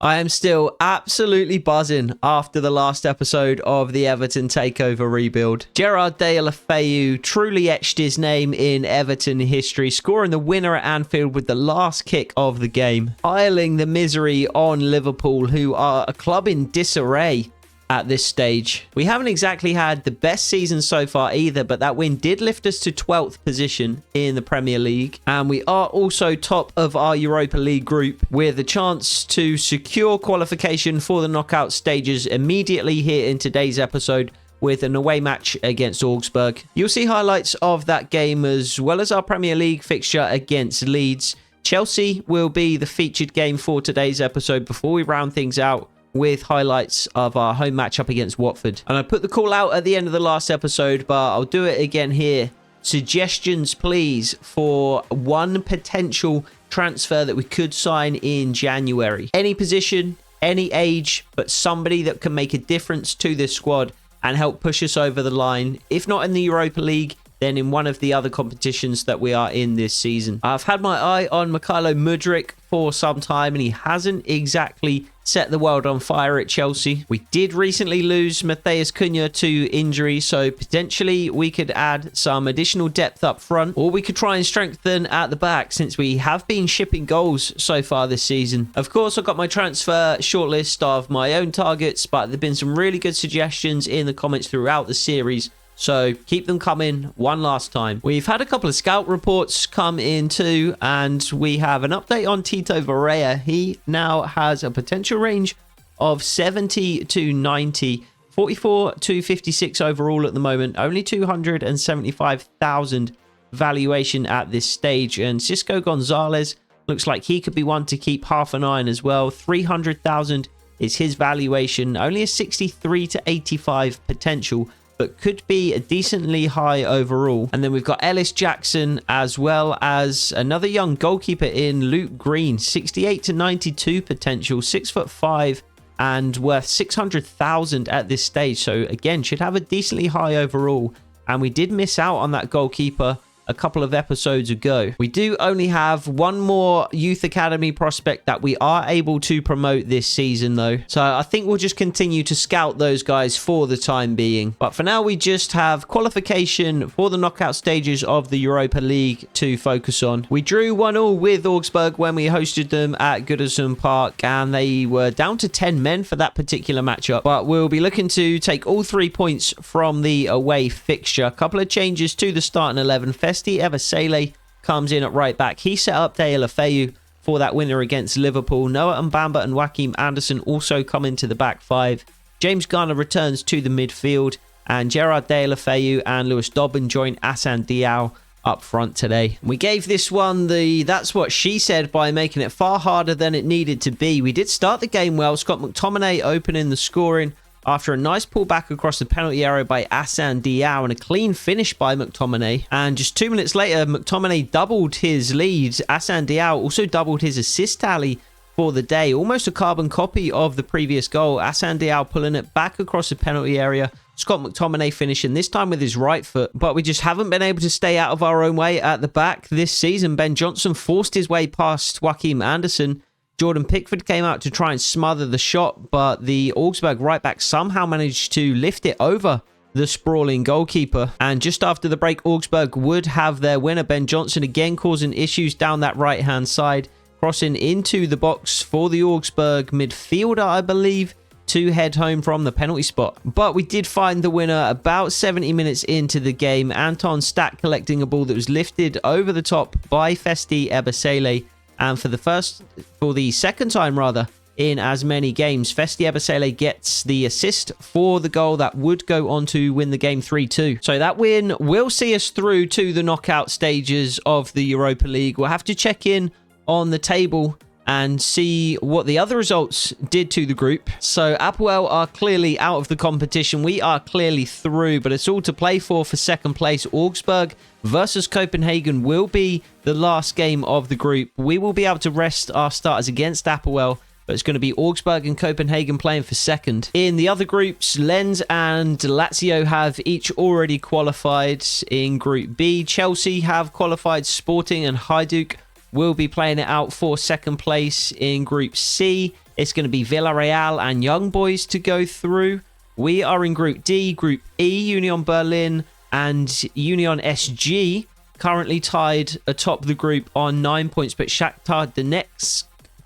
I am still absolutely buzzing after the last episode of the Everton Takeover rebuild. Gerard Deulofeu truly etched his name in Everton history, scoring the winner at Anfield with the last kick of the game, piling the misery on Liverpool, who are a club in disarray at this stage. We haven't exactly had the best season so far either, but that win did lift us to 12th position in the Premier League. And we are also top of our Europa League group with a chance to secure qualification for the knockout stages immediately here in today's episode with an away match against Augsburg. You'll see highlights of that game as well as our Premier League fixture against Leeds. Chelsea will be the featured game for today's episode before we round things out with highlights of our home matchup against Watford. And I put the call out at the end of the last episode, but I'll do it again here. Suggestions, please, for one potential transfer that we could sign in January. Any position, any age, but somebody that can make a difference to this squad and help push us over the line. If not in the Europa League, then in one of the other competitions that we are in this season. I've had my eye on Mykhailo Mudryk for some time, and he hasn't exactly set the world on fire at Chelsea. We did recently lose Matheus Cunha to injury, so potentially we could add some additional depth up front, or we could try and strengthen at the back since we have been shipping goals so far this season. Of course, I've got my transfer shortlist of my own targets, but there have been some really good suggestions in the comments throughout the series, so keep them coming one last time. We've had a couple of scout reports come in too, and we have an update on Tito Vieira. He now has a potential range of 70 to 90, 44 to 56 overall at the moment, only 275,000 valuation at this stage. And Cisco Gonzalez looks like he could be one to keep half an eye on as well. 300,000 is his valuation, only a 63 to 85 potential, but could be a decently high overall. And then we've got Ellis Jackson as well as another young goalkeeper in Luke Green, 68 to 92 potential, 6'5" and worth 600,000 at this stage. So again, should have a decently high overall. And we did miss out on that goalkeeper a couple of episodes ago. We do only have one more youth academy prospect that we are able to promote this season though, so I think we'll just continue to scout those guys for the time being. But for now, we just have qualification for the knockout stages of the Europa League to focus on. We drew 1-1 with Augsburg when we hosted them at Goodison Park, and they were down to 10 men for that particular matchup, but we'll be looking to take all 3 points from the away fixture. A couple of changes to the starting 11. Festi Ebasele comes in at right back. He set up Deulofeu for that winner against Liverpool. Noah Mbamba and Joachim Andersen also come into the back five. James Garner returns to the midfield, and Gerard Deulofeu and Lewis Dobbin join Assane Diao up front today. We gave this one the that's what she said by making it far harder than it needed to be. We did start the game well. Scott McTominay opening the scoring after a nice pullback across the penalty area by Assane Diao and a clean finish by McTominay. And just 2 minutes later, McTominay doubled his lead. Assane Diao also doubled his assist tally for the day. Almost a carbon copy of the previous goal. Assane Diao pulling it back across the penalty area. Scott McTominay finishing, this time with his right foot. But we just haven't been able to stay out of our own way at the back this season. Ben Johnson forced his way past Joachim Andersen. Jordan Pickford came out to try and smother the shot, but the Augsburg right back somehow managed to lift it over the sprawling goalkeeper. And just after the break, Augsburg would have their winner. Ben Johnson again causing issues down that right-hand side, crossing into the box for the Augsburg midfielder, I believe, to head home from the penalty spot. But we did find the winner about 70 minutes into the game. Anton Stack collecting a ball that was lifted over the top by Festi Ebasele. And for the second time in as many games, Festi Ebasele gets the assist for the goal that would go on to win the game 3-2. So that win will see us through to the knockout stages of the Europa League. We'll have to check in on the table and see what the other results did to the group. So Apoel are clearly out of the competition. We are clearly through, but it's all to play for second place. Augsburg versus Copenhagen will be the last game of the group. We will be able to rest our starters against Apoel, but it's going to be Augsburg and Copenhagen playing for second. In the other groups, Lens and Lazio have each already qualified in Group B. Chelsea have qualified. Sporting and Hajduk will be playing it out for second place in Group C. It's going to be Villarreal and Young Boys to go through. We are in Group D. Group E, Union Berlin and Union SG currently tied atop the group on 9 points, but Shakhtar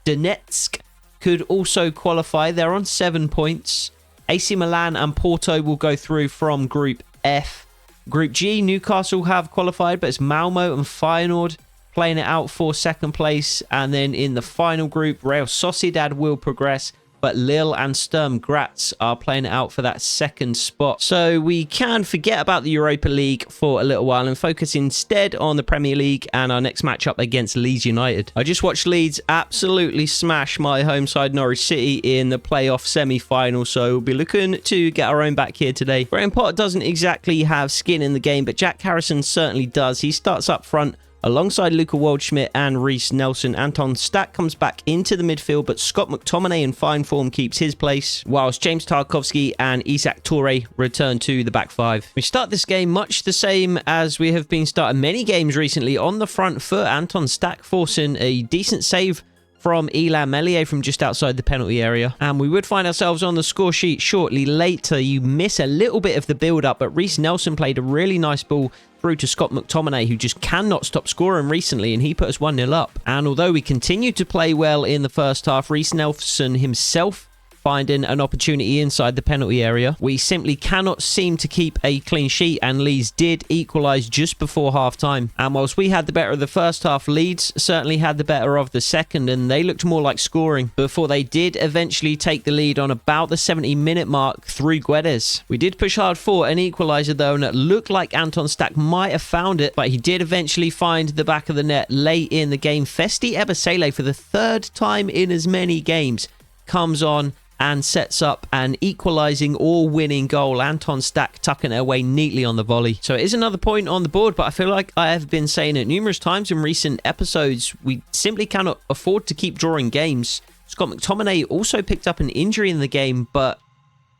Donetsk could also qualify. They're on 7 points. AC Milan and Porto will go through from Group F. Group G, Newcastle have qualified, but it's Malmo and Feyenoord playing it out for second place. And then in the final group, Real Sociedad will progress, but Lille and Sturm Graz are playing it out for that second spot. So we can forget about the Europa League for a little while and focus instead on the Premier League and our next matchup against Leeds United. I just watched Leeds absolutely smash my home side Norwich City in the playoff semi-final, so we'll be looking to get our own back here today. Graham Potter doesn't exactly have skin in the game, but Jack Harrison certainly does. He starts up front alongside Luka Waldschmidt and Reece Nelson. Anton Stack comes back into the midfield, but Scott McTominay in fine form keeps his place, whilst James Tarkowski and Isak Toure return to the back five. We start this game much the same as we have been starting many games recently, on the front foot. Anton Stack forcing a decent save from Illan Meslier from just outside the penalty area. And we would find ourselves on the score sheet shortly later. You miss a little bit of the build-up, but Reece Nelson played a really nice ball through to Scott McTominay, who just cannot stop scoring recently, and he put us 1-0 up. And although we continued to play well in the first half, Reece Nelson himself finding an opportunity inside the penalty area. We simply cannot seem to keep a clean sheet, and Leeds did equalise just before half-time. And whilst we had the better of the first half, Leeds certainly had the better of the second, and they looked more like scoring before they did eventually take the lead on about the 70-minute mark through Guedes. We did push hard for an equaliser though, and it looked like Anton Stack might have found it, but he did eventually find the back of the net late in the game. Festi Ebesele, for the third time in as many games, comes on and sets up an equalising or winning goal. Anton Stack tucking it away neatly on the volley. So it is another point on the board, but I feel like I have been saying it numerous times in recent episodes, we simply cannot afford to keep drawing games. Scott McTominay also picked up an injury in the game, but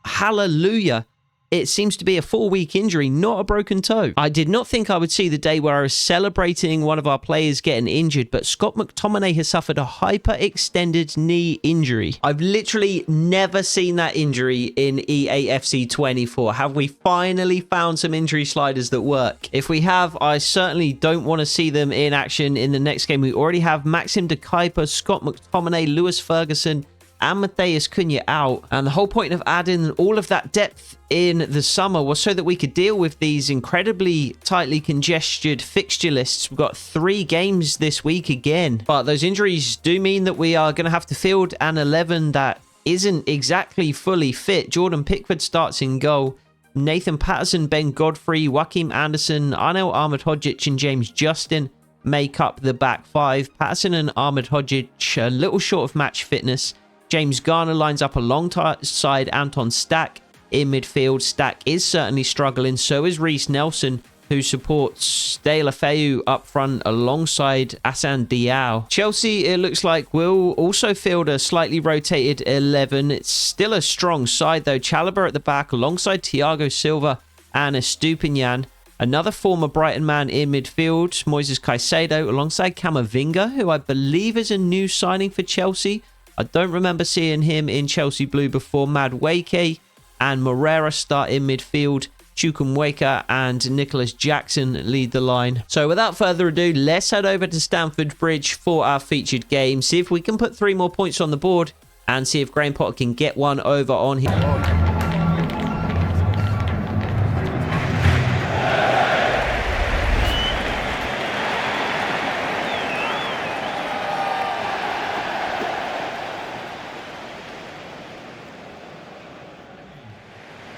hallelujah, it seems to be a 4-week injury, not a broken toe. I did not think I would see the day where I was celebrating one of our players getting injured, but Scott McTominay has suffered a hyper-extended knee injury. I've literally never seen that injury in EAFC 24. Have we finally found some injury sliders that work? If we have, I certainly don't want to see them in action in the next game. We already have Maxim de Kuyper, Scott McTominay, Lewis Ferguson, and Matheus Cunha out. And the whole point of adding all of that depth in the summer was so that we could deal with these incredibly tightly congested fixture lists. We've got 3 games this week again, but those injuries do mean that we are going to have to field an 11 that isn't exactly fully fit. Jordan Pickford starts in goal. Nathan Patterson, Ben Godfrey, Joachim Anderson, Arnel Ahmedhodzic and James Justin make up the back 5. Patterson and Ahmedhodzic a little short of match fitness. James Garner lines up alongside Anton Stack in midfield. Stack is certainly struggling. So is Reece Nelson, who supports Deulofeu up front alongside Assane Diao. Chelsea, it looks like, will also field a slightly rotated 11. It's still a strong side, though. Chalobah at the back alongside Thiago Silva and Estupinian. Another former Brighton man in midfield, Moises Caicedo, alongside Camavinga, who I believe is a new signing for Chelsea. I don't remember seeing him in Chelsea blue before. Madueke and Moreira start in midfield. Chukwuemeka and Nicholas Jackson lead the line. So without further ado, let's head over to Stamford Bridge for our featured game. See if we can put 3 more points on the board and see if Graham Potter can get one over on him.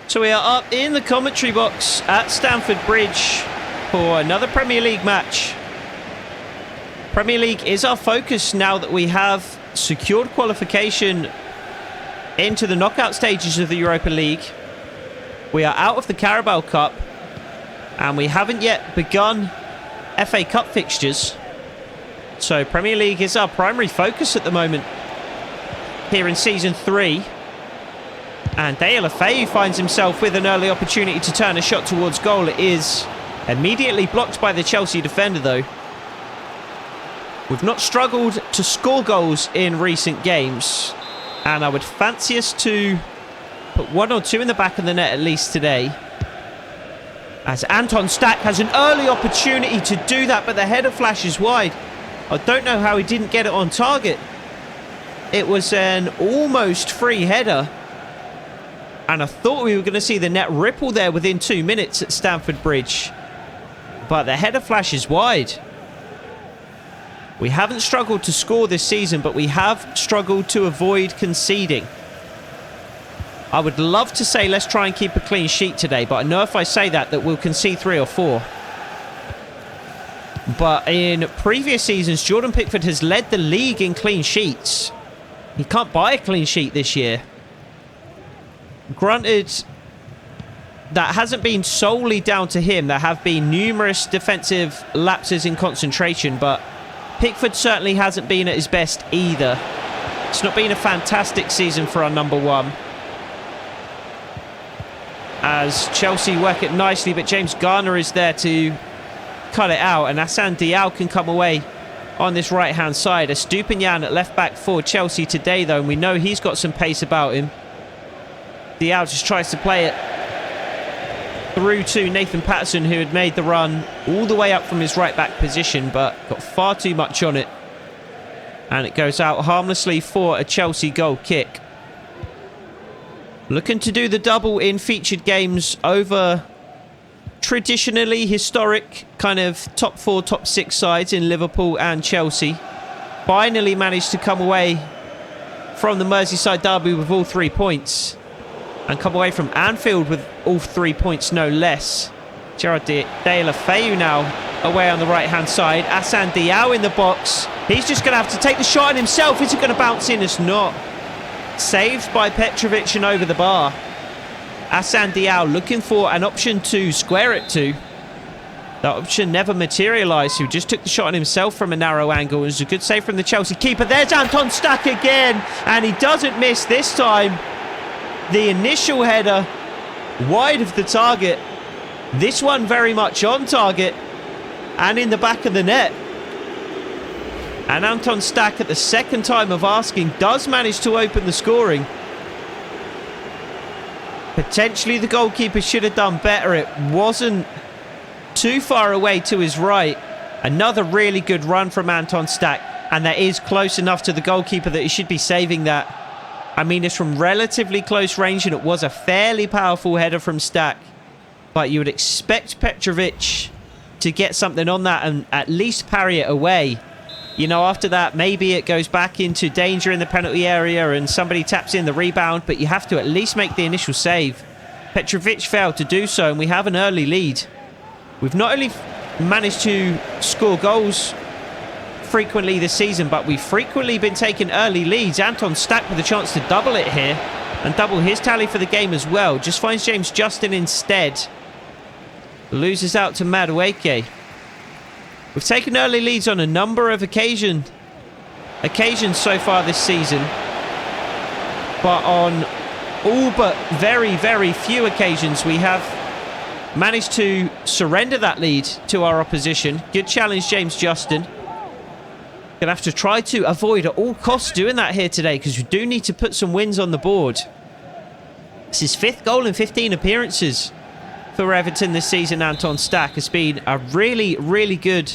So we are up in the commentary box at Stamford Bridge for another Premier League match. Premier League is our focus now that we have secured qualification into the knockout stages of the Europa League. We are out of the Carabao Cup and we haven't yet begun FA Cup fixtures. So Premier League is our primary focus at the moment here in Season 3. And Deulofeu finds himself with an early opportunity to turn a shot towards goal. It is immediately blocked by the Chelsea defender, though. We've not struggled to score goals in recent games. And I would fancy us to put 1 or 2 in the back of the net at least today. As Anton Stach has an early opportunity to do that, but the header flashes wide. I don't know how he didn't get it on target. It was an almost free header. And I thought we were going to see the net ripple there within 2 minutes at Stamford Bridge. But the header flashes wide. We haven't struggled to score this season, but we have struggled to avoid conceding. I would love to say let's try and keep a clean sheet today, but I know if I say that we'll concede 3 or 4. But in previous seasons, Jordan Pickford has led the league in clean sheets. He can't buy a clean sheet this year. Granted, that hasn't been solely down to him. There have been numerous defensive lapses in concentration, but Pickford certainly hasn't been at his best either. It's not been a fantastic season for our number 1. As Chelsea work it nicely, but James Garner is there to cut it out, and Hassan Diao can come away on this right-hand side. Estupinian at left-back for Chelsea today, though, and we know he's got some pace about him. Diao just tries to play it through to Nathan Patterson, who had made the run all the way up from his right-back position, but got far too much on it. And it goes out harmlessly for a Chelsea goal kick. Looking to do the double in featured games over traditionally historic kind of top 4, top 6 sides in Liverpool and Chelsea. Finally managed to come away from the Merseyside derby with all 3 points. And come away from Anfield with all 3 points, no less. Gerard De La Feu now away on the right-hand side. Hassan Diao in the box. He's just going to have to take the shot on himself. Is it going to bounce in? It's not. Saved by Petrovic and over the bar. Hassan Diao looking for an option to square it to. That option never materialised. He just took the shot on himself from a narrow angle. It was a good save from the Chelsea keeper. There's Anton Stach again. And he doesn't miss this time. The initial header wide of the target. This one very much on target and in the back of the net. And Anton Stach, at the second time of asking, does manage to open the scoring. Potentially the goalkeeper should have done better. It wasn't too far away to his right. Another really good run from Anton Stach, and that is close enough to the goalkeeper that he should be saving that. I mean, it's from relatively close range, and it was a fairly powerful header from Stach. But you would expect Petrovic to get something on that and at least parry it away. You know, after that, maybe it goes back into danger in the penalty area and somebody taps in the rebound, but you have to at least make the initial save. Petrovic failed to do so, and we have an early lead. We've not only managed to score goals frequently this season, but we've frequently been taking early leads. Anton Stach with a chance to double it here and double his tally for the game as well. Just finds James Justin instead. Loses out to Madueke. We've taken early leads on a number of occasions so far this season, but on all but very, very few occasions we have managed to surrender that lead to our opposition. Good challenge, James Justin. Gonna have to try to avoid at all costs doing that here today, because we do need to put some wins on the board. This is 5th goal in 15 appearances for Everton this season. Anton Stach has been a really, really good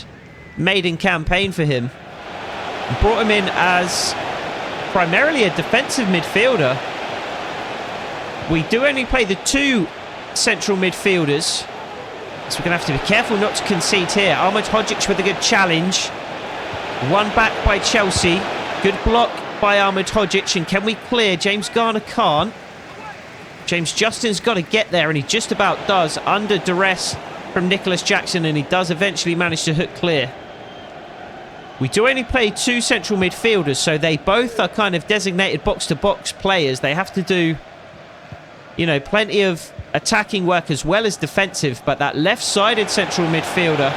maiden campaign for him. Brought him in as primarily a defensive midfielder. We do only play the 2 central midfielders, so we're going to have to be careful not to concede here. Ahmed Hodzic with a good challenge. One back by Chelsea. Good block by Ahmed Hodzic. And can we clear? James Garner can't. James Justin's got to get there, and he just about does, under duress from Nicholas Jackson, and he does eventually manage to hook clear. We do only play 2 central midfielders, so they both are kind of designated box-to-box players. They have to do, you know, plenty of attacking work as well as defensive, but that left-sided central midfielder,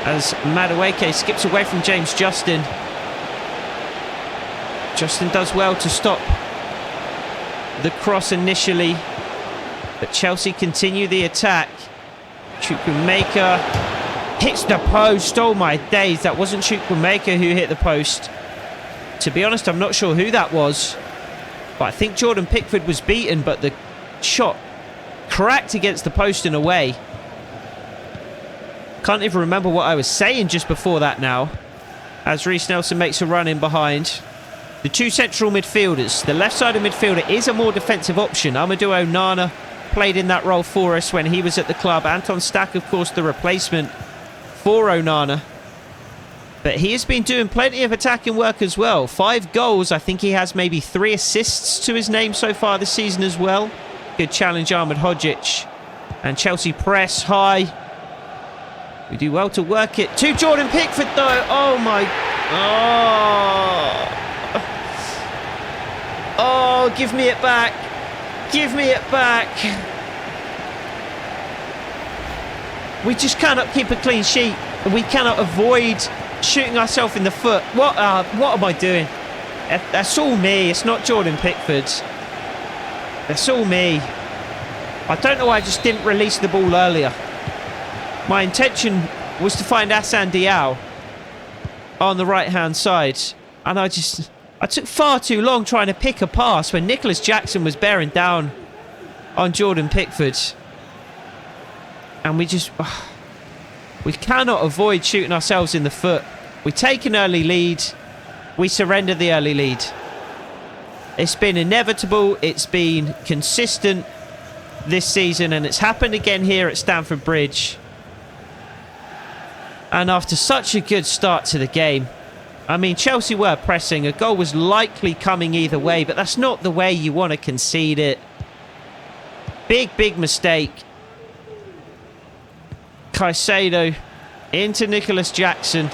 as Madueke skips away from James Justin. Justin does well to stop the cross initially, but Chelsea continue the attack. Chukwuemeka hits the post. Oh my days, that wasn't Chukwuemeka who hit the post. To be honest, I'm not sure who that was. But I think Jordan Pickford was beaten, but the shot cracked against the post and away. Can't even remember what I was saying just before that now. As Reiss Nelson makes a run in behind. The two central midfielders. The left-sided midfielder is a more defensive option. Amadou Onana played in that role for us when he was at the club. Anton Stach, of course, the replacement for Onana. But he has been doing plenty of attacking work as well. 5 goals. I think he has maybe 3 assists to his name so far this season as well. Good challenge, Ahmed Hodzic. And Chelsea press high. We do well to work it to Jordan Pickford, though. Oh, my... Oh, give me it back. Give me it back. We just cannot keep a clean sheet. And we cannot avoid shooting ourselves in the foot. What am I doing? That's all me. It's not Jordan Pickford. That's all me. I don't know why I just didn't release the ball earlier. My intention was to find Hassan Diao on the right-hand side. And I took far too long trying to pick a pass when Nicholas Jackson was bearing down on Jordan Pickford. And we cannot avoid shooting ourselves in the foot. We take an early lead. We surrender the early lead. It's been inevitable. It's been consistent this season. And it's happened again here at Stamford Bridge. And after such a good start to the game, I mean, Chelsea were pressing. A goal was likely coming either way, but that's not the way you want to concede it. Big mistake. Caicedo into Nicholas Jackson.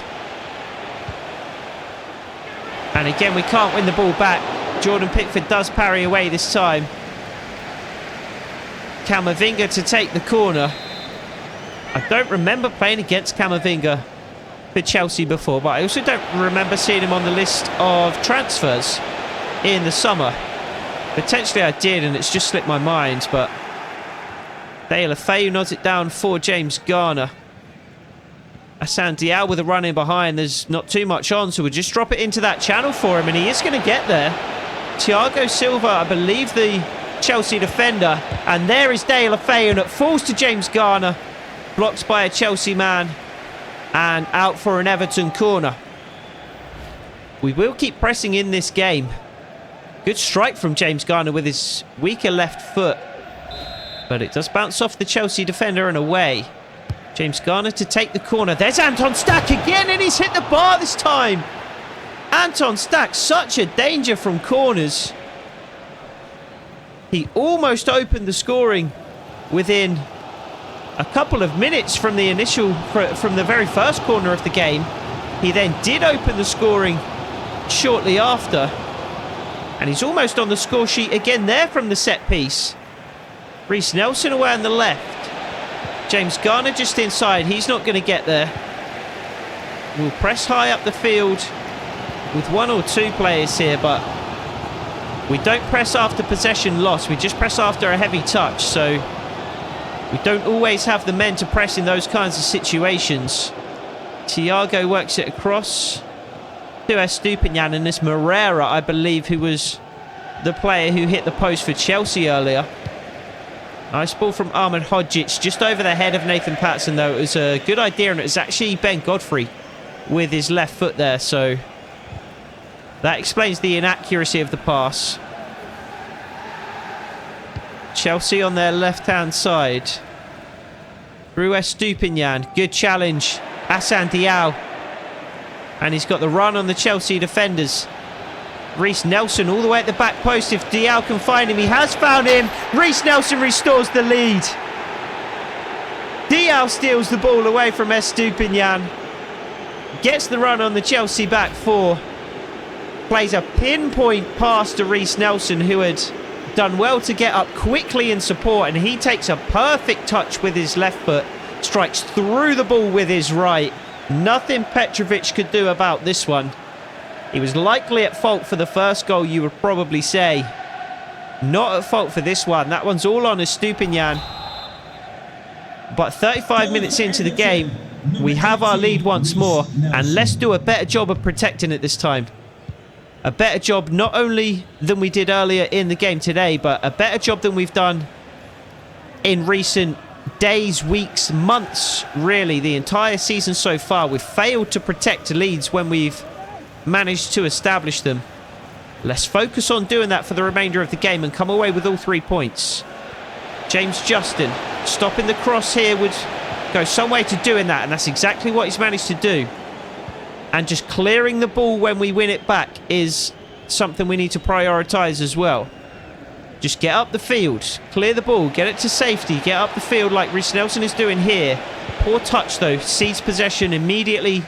And again, we can't win the ball back. Jordan Pickford does parry away this time. Camavinga to take the corner. I don't remember playing against Camavinga for Chelsea before, but I also don't remember seeing him on the list of transfers in the summer. Potentially I did, and it's just slipped my mind, but Deulofeu nods it down for James Garner. Hassan Diao with a run in behind. There's not too much on, so we'll just drop it into that channel for him, and he is going to get there. Thiago Silva, I believe the Chelsea defender, and there is Deulofeu, and it falls to James Garner. Blocked by a Chelsea man and out for an Everton corner. We will keep pressing in this game. Good strike from James Garner with his weaker left foot. But it does bounce off the Chelsea defender and away. James Garner to take the corner. There's Anton Stach again, and he's hit the bar this time. Anton Stach, such a danger from corners. He almost opened the scoring within a couple of minutes from the from the very first corner of the game. He then did open the scoring shortly after. And he's almost on the score sheet again there from the set piece. Reiss Nelson away on the left. James Garner just inside. He's not going to get there. We'll press high up the field with 1 or 2 players here, but we don't press after possession loss. We just press after a heavy touch, so we don't always have the men to press in those kinds of situations. Thiago works it across to Estupiñán, and it's Moreira, I believe, who was the player who hit the post for Chelsea earlier. Nice ball from Ahmed Hodzic, just over the head of Nathan Patson, though. It was a good idea, and it was actually Ben Godfrey with his left foot there, so that explains the inaccuracy of the pass. Chelsea on their left-hand side. Through Estupiñán. Good challenge. Hassan Diao. And he's got the run on the Chelsea defenders. Reiss Nelson all the way at the back post. If Diao can find him, he has found him. Reiss Nelson restores the lead. Diao steals the ball away from Estupiñán. Gets the run on the Chelsea back 4. Plays a pinpoint pass to Reiss Nelson, who had done well to get up quickly in support, and he takes a perfect touch with his left foot, strikes through the ball with his right. Nothing Petrovic could do about this one. He was likely at fault for the first goal, you would probably say. Not at fault for this one. That one's all on Estupiñán. But 35 minutes into the game, we have our lead once more, and let's do a better job of protecting it this time. a better job not only than we did earlier in the game today, but a better job than we've done in recent days, weeks, months, really, the entire season so far. We've failed to protect Leeds when we've managed to establish them. Let's focus on doing that for the remainder of the game and come away with all 3 points. James Justin stopping the cross here would go some way to doing that, and that's exactly what he's managed to do. And just clearing the ball when we win it back is something we need to prioritise as well. Just get up the field, clear the ball, get it to safety, get up the field like Reiss Nelson is doing here. Poor touch though, cedes possession immediately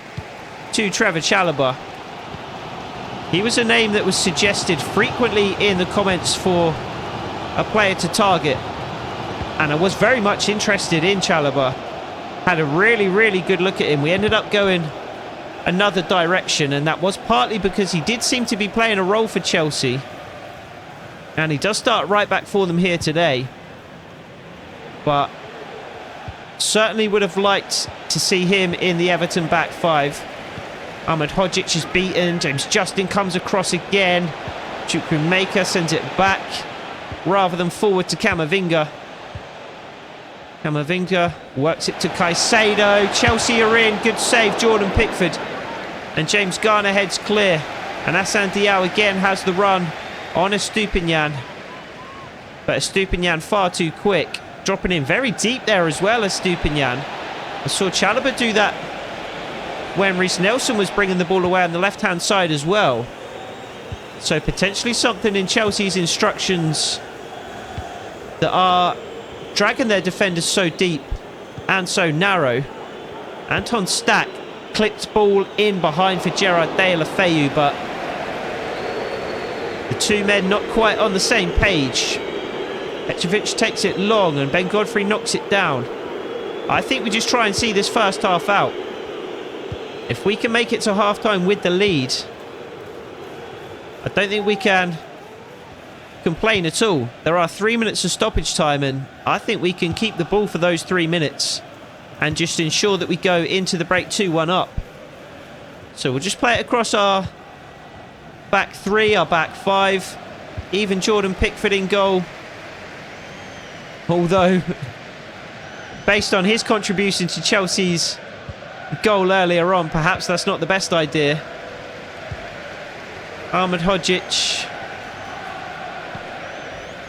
to Trevor Chalobah. He was a name that was suggested frequently in the comments for a player to target. And I was very much interested in Chalobah. Had a really, really good look at him. We ended up going another direction, and that was partly because he did seem to be playing a role for Chelsea. And he does start right back for them here today. But certainly would have liked to see him in the Everton back five. Ahmed Hodzic is beaten. James Justin comes across again. Chukwuemeka sends it back rather than forward to Camavinga. Camavinga works it to Caicedo. Chelsea are in. Good save, Jordan Pickford. And James Garner heads clear. And Hassan Diao again has the run on Estupinian. But Estupinian far too quick. Dropping in very deep there as well, Estupinian. I saw Chalobah do that when Reiss Nelson was bringing the ball away on the left-hand side as well. So potentially something in Chelsea's instructions that are dragging their defenders so deep and so narrow. Anton Stack clipped ball in behind for Gerard Deulofeu, but the two men not quite on the same page. Petrovic takes it long and Ben Godfrey knocks it down. I think we just try and see this first half out. If we can make it to half-time with the lead, I don't think we can complain at all. There are 3 minutes of stoppage time, and I think we can keep the ball for those 3 minutes and just ensure that we go into the break 2-1 up. So we'll just play it across our back three, our back five. Even Jordan Pickford in goal. Although, based on his contribution to Chelsea's goal earlier on, perhaps that's not the best idea. Ahmed Hodzic.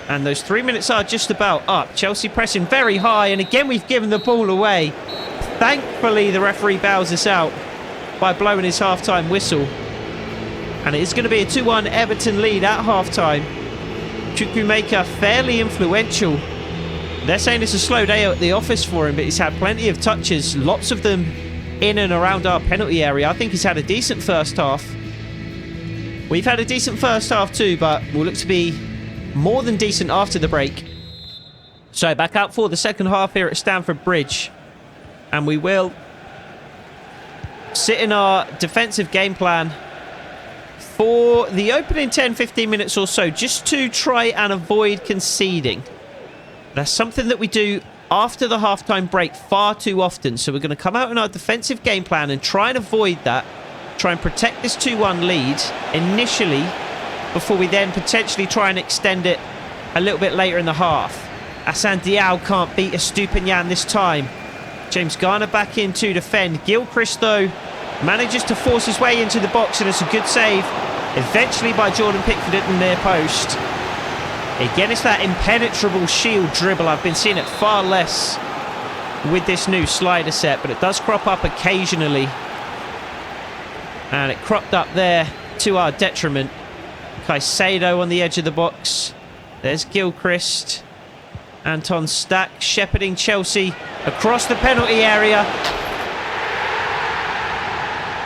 And those 3 minutes are just about up. Chelsea pressing very high, and again we've given the ball away. Thankfully the referee bows us out by blowing his half-time whistle. And it is going to be a 2-1 Everton lead at half-time. Chukwuemeka fairly influential. They're saying it's a slow day at the office for him, but he's had plenty of touches, lots of them in and around our penalty area. I think he's had a decent first half. We've had a decent first half too, but we'll look to be more than decent after the break. So back out for the second half here at Stamford Bridge. And we will sit in our defensive game plan for the opening 10-15 minutes or so, just to try and avoid conceding. That's something that we do after the halftime break far too often. So we're going to come out in our defensive game plan and try and avoid that. Try and protect this 2-1 lead initially, before we then potentially try and extend it a little bit later in the half. Hassan Diao can't beat Estupinian this time. James Garner back in to defend. Gilchrist, though, manages to force his way into the box, and it's a good save eventually by Jordan Pickford at the near post. Again, it's that impenetrable shield dribble. I've been seeing it far less with this new slider set, but it does crop up occasionally. And it cropped up there to our detriment. Caicedo on the edge of the box. There's Gilchrist. Anton Stack shepherding Chelsea across the penalty area.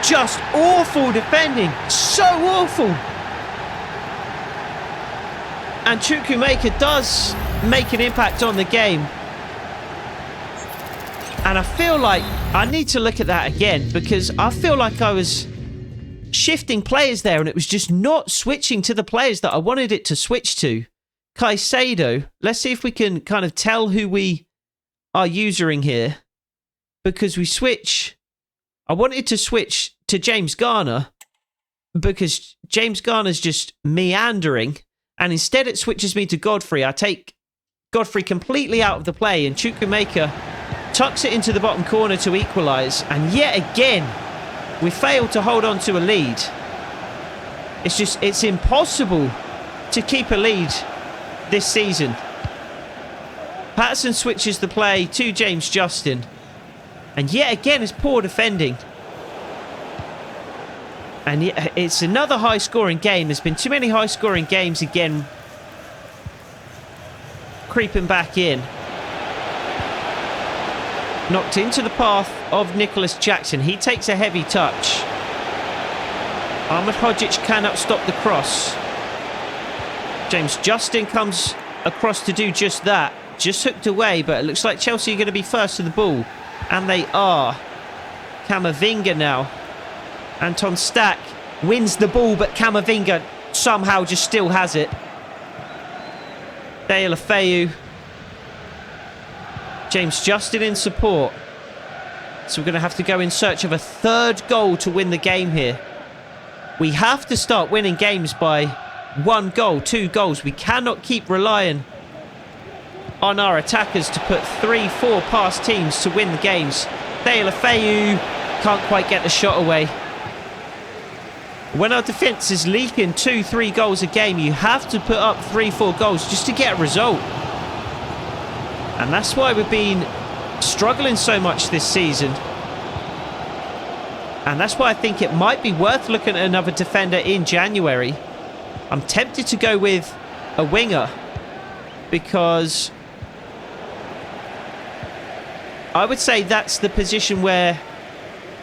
Just awful defending. So awful. And Chukwuemeka does make an impact on the game. And I feel like I need to look at that again, because I feel like I was shifting players there and it was just not switching to the players that I wanted it to switch to. Caicedo, let's see if we can kind of tell who we are using here, because we switch. I wanted to switch to James Garner, because James Garner's just meandering, and instead it switches me to Godfrey. I take Godfrey completely out of the play, and Chukwuemeka tucks it into the bottom corner to equalise, and yet again we fail to hold on to a lead. It's impossible to keep a lead this season. Patterson switches the play to James Justin, and yet again it's poor defending. And it's another high-scoring game. There's been too many high-scoring games again creeping back in. Knocked into the path of Nicholas Jackson. He takes a heavy touch. Ahmed Hodzic cannot stop the cross. James Justin comes across to do just that. Just hooked away, but it looks like Chelsea are going to be first to the ball. And they are. Camavinga now. Anton Stack wins the ball, but Camavinga somehow just still has it. De La Feu. James Justin in support. So we're going to have to go in search of a third goal to win the game here. We have to start winning games by 1 goal, 2 goals. We cannot keep relying on our attackers to put 3-4 past teams to win the games. De La Feu can't quite get the shot away. When our defence is leaking 2-3 goals a game, you have to put up 3-4 goals just to get a result. And that's why we've been struggling so much this season. And that's why I think it might be worth looking at another defender in January. I'm tempted to go with a winger, because I would say that's the position where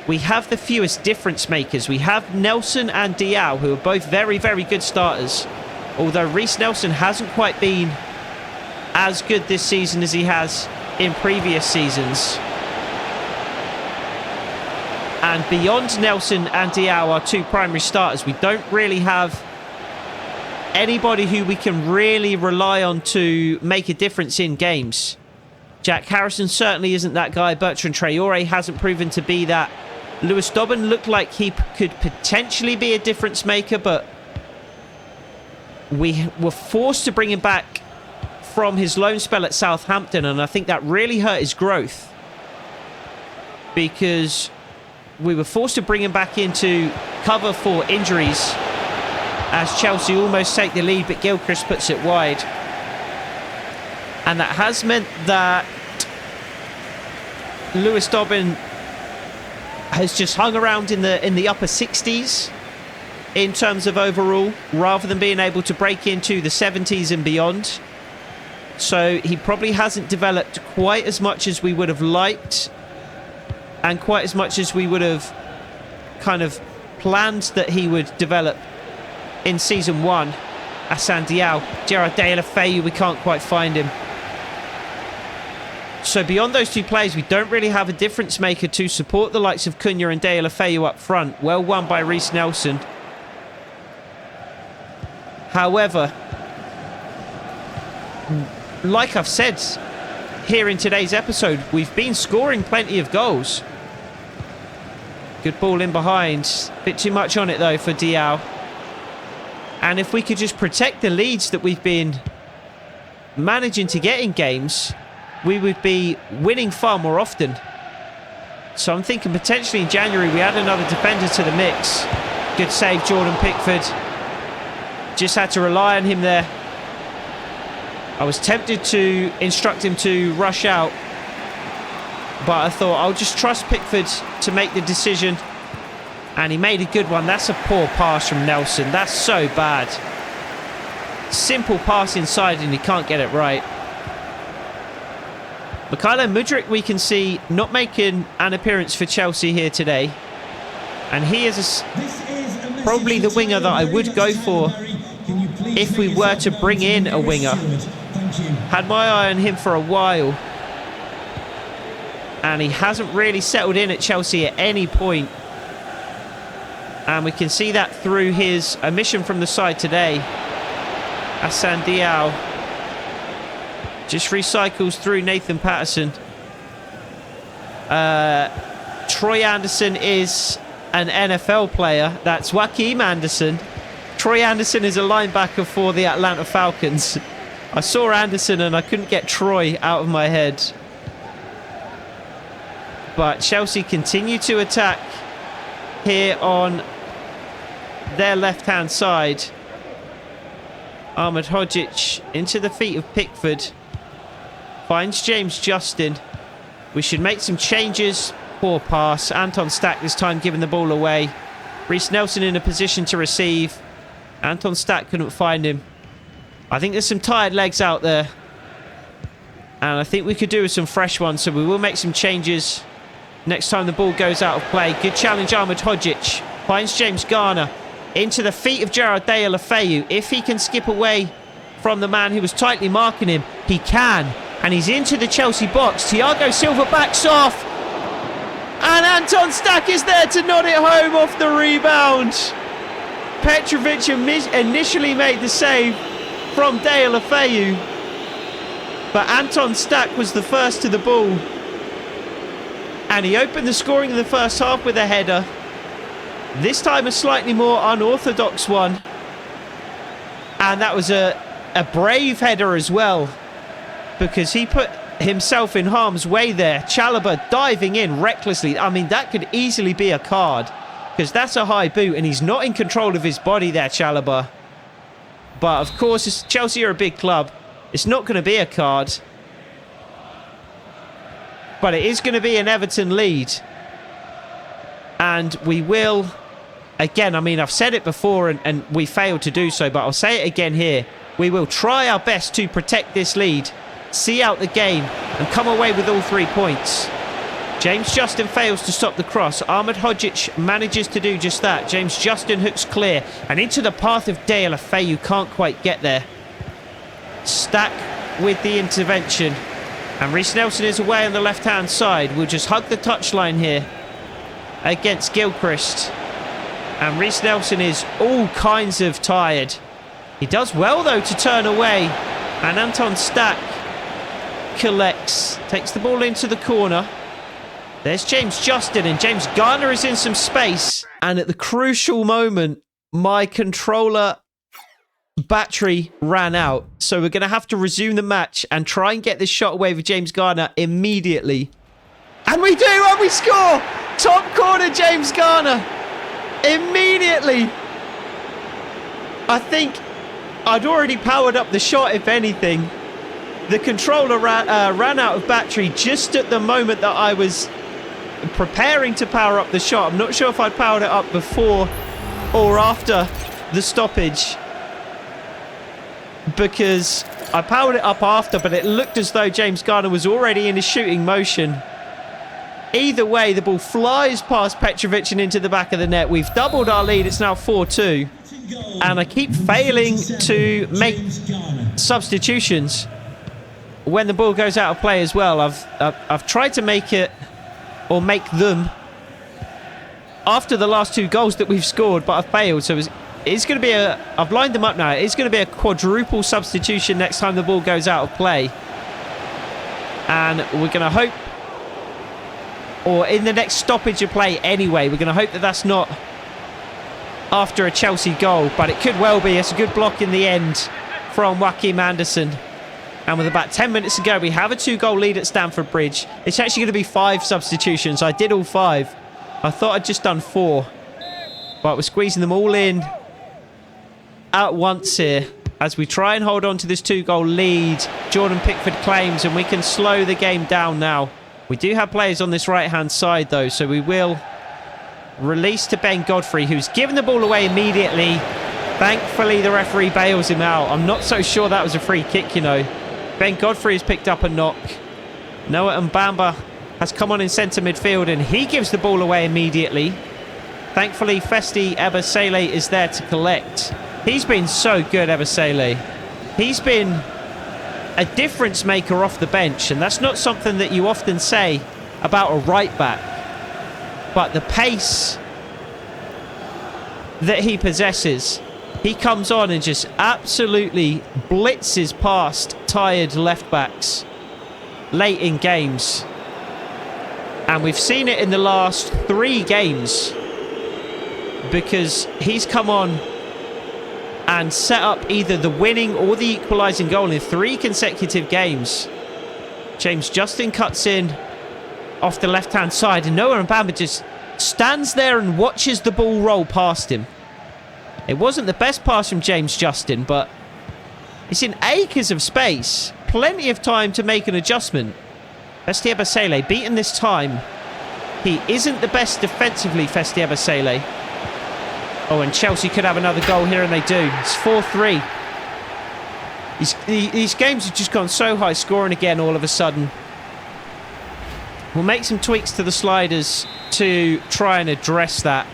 we have the fewest difference makers. We have Nelson and Diao, who are both very, very good starters. Although Reece Nelson hasn't quite been as good this season as he has in previous seasons. And beyond Nelson and Diao, our 2 primary starters, we don't really have anybody who we can really rely on to make a difference in games. Jack Harrison certainly isn't that guy. Bertrand Traore hasn't proven to be that. Lewis Dobbin looked like he could potentially be a difference maker, but we were forced to bring him back from his loan spell at Southampton, and I think that really hurt his growth, because we were forced to bring him back into cover for injuries as Chelsea almost take the lead, but Gilchrist puts it wide. And that has meant that Lewis Dobbin has just hung around in the upper 60s in terms of overall, rather than being able to break into the 70s and beyond. So he probably hasn't developed quite as much as we would have liked, and quite as much as we would have kind of planned that he would develop in season 1. Assane Diao, Gerard De La Feu, we can't quite find him. So beyond those 2 players, we don't really have a difference maker to support the likes of Cunha and De La Feu up front. Well won by Reece Nelson. However, like I've said here in today's episode, we've been scoring plenty of goals. Good ball in behind. Bit too much on it though for Diao. And if we could just protect the leads that we've been managing to get in games, we would be winning far more often. So I'm thinking potentially in January we add another defender to the mix. Good save, Jordan Pickford. Just had to rely on him there. I was tempted to instruct him to rush out, but I thought I'll just trust Pickford to make the decision. And he made a good one. That's a poor pass from Nelson. That's so bad. Simple pass inside and he can't get it right. Mykhailo Mudryk, we can see, not making an appearance for Chelsea here today. And he is probably the winger that I would go for if we were to bring in a winger. Had my eye on him for a while, and he hasn't really settled in at Chelsea at any point. And we can see that through his omission from the side today. Assane Diao just recycles through Nathan Patterson. Troy Anderson is an NFL player. That's Joachim Andersen. Troy Andersen is a linebacker for the Atlanta Falcons. I saw Andersen and I couldn't get Troy out of my head. But Chelsea continue to attack here on their left-hand side. Ahmed Hodzic into the feet of Pickford. Finds James Justin. We should make some changes. Poor pass. Anton Stack this time giving the ball away. Reece Nelson in a position to receive. Anton Stack couldn't find him. I think there's some tired legs out there. And I think we could do with some fresh ones. So we will make some changes next time the ball goes out of play. Good challenge, Ahmed Hodzic. Finds James Garner. Into the feet of Gerard Deulofeu. If he can skip away from the man who was tightly marking him, he can. And he's into the Chelsea box. Thiago Silva backs off. And Anton Stack is there to nod it home off the rebound. Petrovic initially made the save from Deulofeu. But Anton Stack was the first to the ball. And he opened the scoring in the first half with a header. This time a slightly more unorthodox one. And that was a brave header as well, because he put himself in harm's way there. Chalobah diving in recklessly. I mean, that could easily be a card, because that's a high boot and he's not in control of his body there, Chalobah. But of course, Chelsea are a big club. It's not going to be a card. But it is going to be an Everton lead. And we will, again, I mean, I've said it before and we failed to do so, but I'll say it again here. We will try our best to protect this lead, see out the game, and come away with all 3 points. James Justin fails to stop the cross. Ahmed Hodzic manages to do just that. James Justin hooks clear and into the path of Deulofeu. Can't quite get there. Stack with the intervention. And Reece Nelson is away on the left-hand side. We'll just hug the touchline here against Gilchrist. And Reece Nelson is all kinds of tired. He does well, though, to turn away. And Anton Stack collects. Takes the ball into the corner. There's James Justin, and James Garner is in some space. And at the crucial moment, my controller battery ran out. So we're going to have to resume the match and try and get this shot away with James Garner immediately. And we do, and we score! Top corner, James Garner. Immediately. I think I'd already powered up the shot, if anything. The controller ran out of battery just at the moment that I was preparing to power up the shot. I'm not sure if I'd powered it up before or after the stoppage, because I powered it up after, but it looked as though James Garner was already in his shooting motion. Either way, the ball flies past Petrovic and into the back of the net. We've doubled our lead. It's now 4-2. And I keep failing to make substitutions when the ball goes out of play as well. I've tried to make it, or make them, after the last 2 goals that we've scored, but I've failed. So it's going to be I've lined them up now. It's going to be a quadruple substitution next time the ball goes out of play. And we're going to hope, or in the next stoppage of play anyway, we're going to hope that that's not after a Chelsea goal, but it could well be. It's a good block in the end from Joachim Andersen. And with about 10 minutes to go, we have a 2-goal lead at Stamford Bridge. It's actually going to be 5 substitutions. I did all 5. I thought I'd just done 4. But we're squeezing them all in at once here as we try and hold on to this 2-goal lead. Jordan Pickford claims, and we can slow the game down now. We do have players on this right-hand side, though, so we will release to Ben Godfrey, who's given the ball away immediately. Thankfully, the referee bails him out. I'm not so sure that was a free kick, you know. Ben Godfrey has picked up a knock. Noah Mbamba has come on in centre midfield, and he gives the ball away immediately. Thankfully, Festi Ebesele is there to collect. He's been so good, Ebesele. He's been a difference maker off the bench, and that's not something that you often say about a right back. But the pace that he possesses, he comes on and just absolutely blitzes past tired left backs late in games. And we've seen it in the last 3 games because he's come on and set up either the winning or the equalising goal in 3 consecutive games. James Justin cuts in off the left-hand side, and Noah Mbamba just stands there and watches the ball roll past him. It wasn't the best pass from James Justin, but it's in acres of space. Plenty of time to make an adjustment. Festia Basele beaten this time. He isn't the best defensively, Festia Basele. Oh, and Chelsea could have another goal here, and they do. It's 4-3. These games have just gone so high scoring again all of a sudden. We'll make some tweaks to the sliders to try and address that,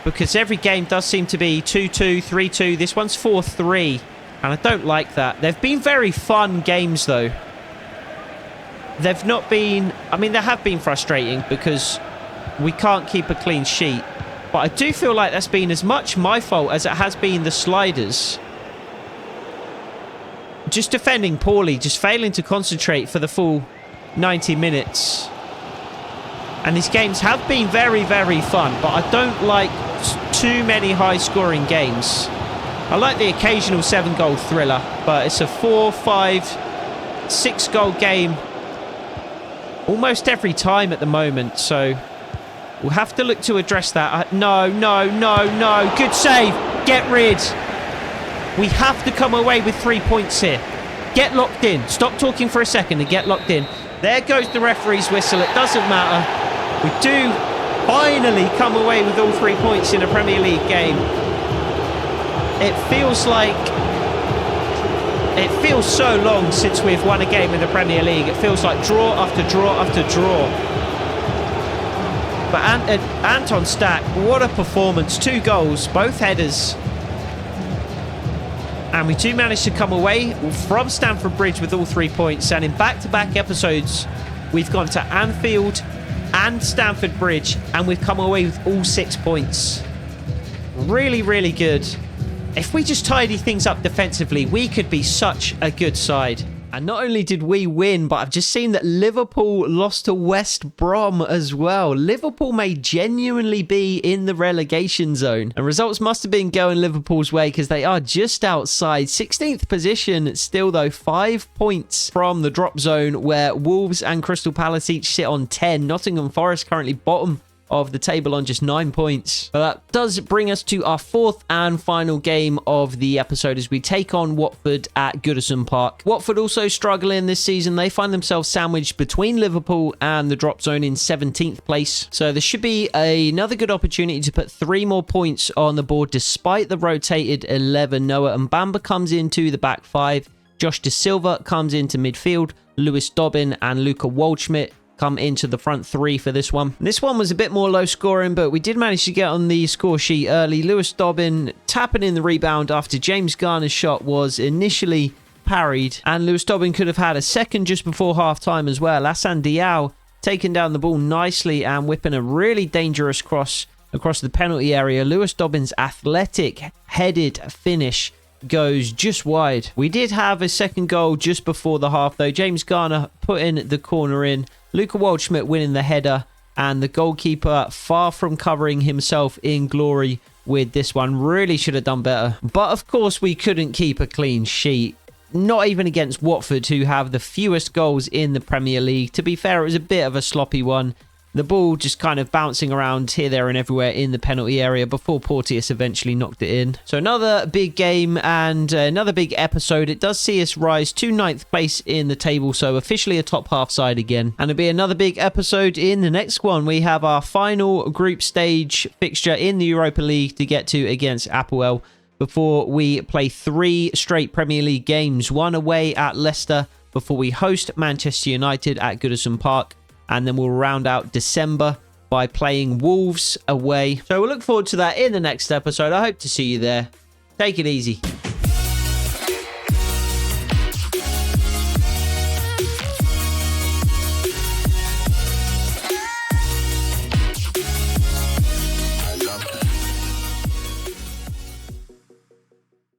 because every game does seem to be 2-2, 3-2. This one's 4-3, and I don't like that. They've been very fun games, though. They've not been... I mean, they have been frustrating because we can't keep a clean sheet. But I do feel like that's been as much my fault as it has been the sliders. Just defending poorly, just failing to concentrate for the full 90 minutes. And these games have been very, very fun, but I don't like too many high-scoring games. I like the occasional 7-goal thriller, but it's a 4, 5, 6-goal game almost every time at the moment, so we'll have to look to address that. No. Good save. Get rid. We have to come away with 3 points here. Get locked in. Stop talking for a second and get locked in. There goes the referee's whistle. It doesn't matter. We do finally come away with all 3 points in a Premier League game. It feels so long since we've won a game in the Premier League. It feels like draw after draw after draw. But Anton Stack, what a performance. 2 goals, both headers. And we do manage to come away from Stamford Bridge with all 3 points. And in back-to-back episodes, we've gone to Anfield and Stamford Bridge, and we've come away with all 6 points. Really, really good. If we just tidy things up defensively, we could be such a good side. And not only did we win, but I've just seen that Liverpool lost to West Brom as well. Liverpool may genuinely be in the relegation zone. And results must have been going Liverpool's way, because they are just outside. 16th position still, though. 5 points from the drop zone, where Wolves and Crystal Palace each sit on 10. Nottingham Forest currently bottom of the table on just 9 points. But that does bring us to our 4th and final game of the episode as we take on Watford at Goodison Park. Watford also struggling this season. They find themselves sandwiched between Liverpool and the drop zone in 17th place. So there should be another good opportunity to put 3 more points on the board despite the rotated 11. Noah Mbamba comes into the back 5. Josh De Silva comes into midfield. Lewis Dobbin and Luca Waldschmidt come into the front 3 for this one. This one was a bit more low scoring, but we did manage to get on the score sheet early. Lewis Dobbin tapping in the rebound after James Garner's shot was initially parried, and Lewis Dobbin could have had a second just before half-time as well. Hassan Diao taking down the ball nicely and whipping a really dangerous cross across the penalty area. Lewis Dobbin's athletic headed finish goes just wide. We did have a second goal just before the half, though. James Garner putting the corner in. Luca Waldschmidt winning the header, and the goalkeeper far from covering himself in glory with this one. Really should have done better. But of course we couldn't keep a clean sheet. Not even against Watford, who have the fewest goals in the Premier League. To be fair, it was a bit of a sloppy one. The ball just kind of bouncing around here, there and everywhere in the penalty area before Porteous eventually knocked it in. So another big game and another big episode. It does see us rise to 9th place in the table, so officially a top half side again. And it'll be another big episode in the next one. We have our final group stage fixture in the Europa League to get to against Apoel before we play 3 straight Premier League games. One away at Leicester before we host Manchester United at Goodison Park. And then we'll round out December by playing Wolves away. So we'll look forward to that in the next episode. I hope to see you there. Take it easy.